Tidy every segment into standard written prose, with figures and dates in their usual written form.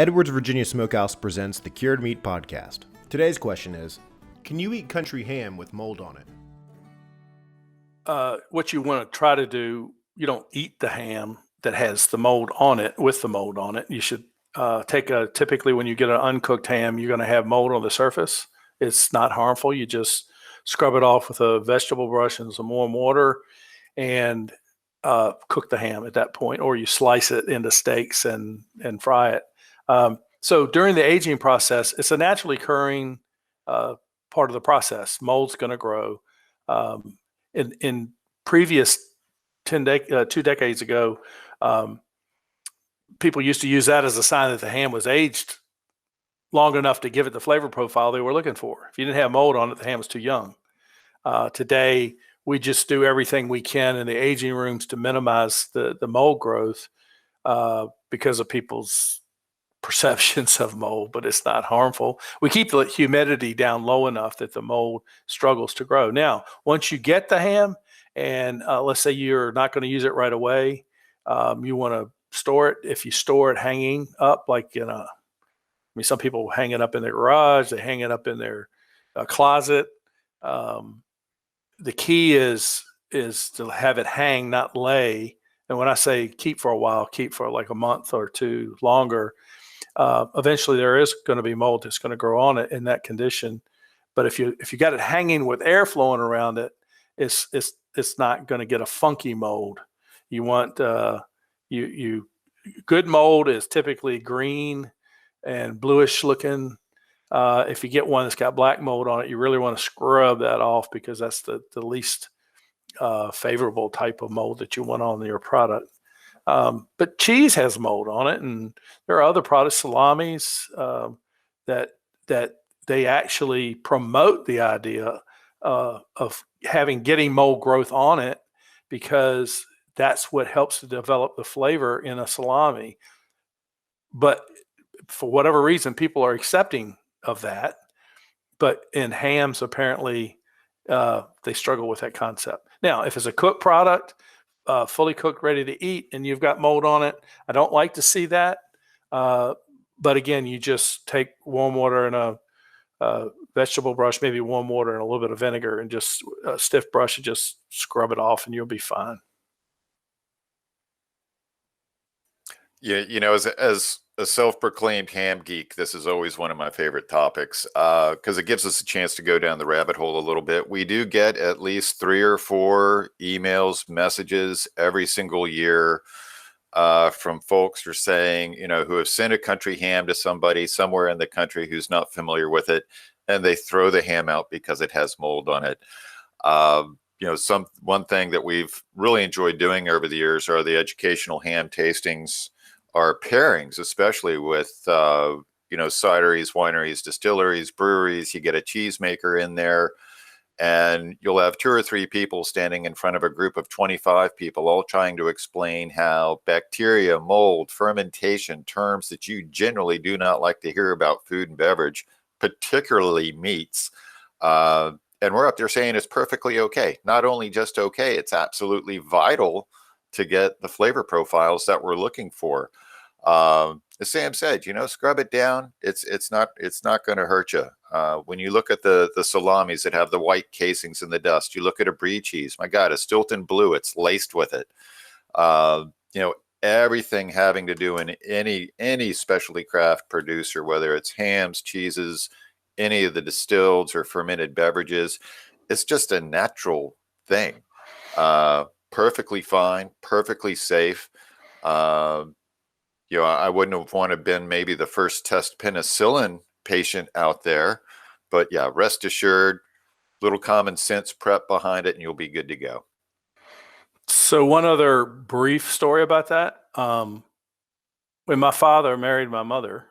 Edwards Virginia Smokehouse presents the Cured Meat Podcast. Today's question is, can you eat country ham with mold on it? What you want to try to do, you don't eat the ham that has the mold on it with the mold on it. You should typically when you get an uncooked ham, you're going to have mold on the surface. It's not harmful. You just scrub it off with a vegetable brush and some warm water and cook the ham at that point, or you slice it into steaks and fry it. So during the aging process, it's a naturally occurring part of the process. Mold's going to grow. In previous 2 decades ago, people used to use that as a sign that the ham was aged long enough to give it the flavor profile they were looking for. If you didn't have mold on it, the ham was too young. Today, we just do everything we can in the aging rooms to minimize the mold growth because of people's perceptions of mold, but it's not harmful. We keep the humidity down low enough that the mold struggles to grow. Now, once you get the ham and let's say you're not going to use it right away, you want to store it. If you store it hanging up, like some people hang it up in their garage, they hang it up in their closet. The key is to have it hang, not lay. And when I say keep for a while, keep for like a month or two longer. Eventually there is going to be mold that's going to grow on it in that condition. But if you got it hanging with air flowing around it, it's not going to get a funky mold. You want good mold is typically green and bluish looking. If you get one that's got black mold on it, you really want to scrub that off because that's the least favorable type of mold that you want on your product. But cheese has mold on it, and there are other products, salamis, that they actually promote the idea of getting mold growth on it because that's what helps to develop the flavor in a salami. But for whatever reason, people are accepting of that. But in hams, apparently, they struggle with that concept. Now, if it's a cooked product, fully cooked, ready to eat, and you've got mold on it, I don't like to see that. But again, you just take warm water and a vegetable brush, maybe warm water and a little bit of vinegar, and just a stiff brush and just scrub it off, and you'll be fine. Yeah, as a self-proclaimed ham geek, this is always one of my favorite topics because it gives us a chance to go down the rabbit hole a little bit. We do get at least 3 or 4 emails, messages every single year from folks who are saying, who have sent a country ham to somebody somewhere in the country who's not familiar with it, and they throw the ham out because it has mold on it. One thing that we've really enjoyed doing over the years are the educational ham tastings. Our pairings, especially with, cideries, wineries, distilleries, breweries. You get a cheesemaker in there, and you'll have 2 or 3 people standing in front of a group of 25 people, all trying to explain how bacteria, mold, fermentation, terms that you generally do not like to hear about food and beverage, particularly meats. And we're up there saying it's perfectly okay. Not only just okay, it's absolutely vital to get the flavor profiles that we're looking for. As Sam said, scrub it down. It's not going to hurt you. When you look at the salamis that have the white casings and the dust, you look at a brie cheese. My God, a Stilton Blue, it's laced with it. Everything having to do in any specialty craft producer, whether it's hams, cheeses, any of the distilled or fermented beverages, it's just a natural thing. Perfectly fine, perfectly safe. I wouldn't have wanted to been maybe the first test penicillin patient out there, but yeah, rest assured, little common sense prep behind it, and you'll be good to go. So one other brief story about that. When my father married my mother,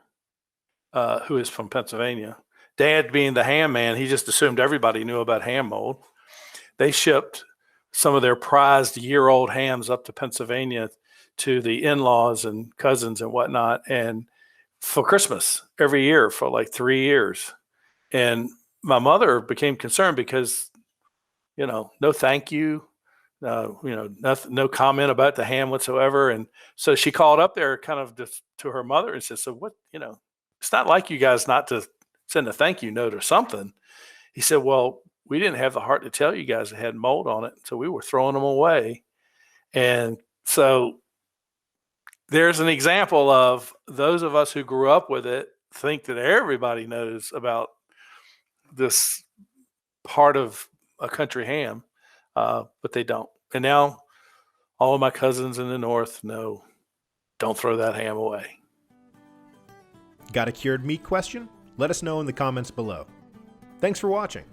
who is from Pennsylvania, Dad being the ham man, he just assumed everybody knew about ham mold. They shipped some of their prized year-old hams up to Pennsylvania to the in-laws and cousins and whatnot, and for Christmas every year for like 3 years. And my mother became concerned because, no thank you. Nothing, no comment about the ham whatsoever. And so she called up there kind of to her mother and said, so what, it's not like you guys not to send a thank you note or something. He said, well, we didn't have the heart to tell you guys it had mold on it. So we were throwing them away. And so there's an example of those of us who grew up with it think that everybody knows about this part of a country ham, but they don't. And now all of my cousins in the north know, don't throw that ham away. Got a cured meat question? Let us know in the comments below. Thanks for watching.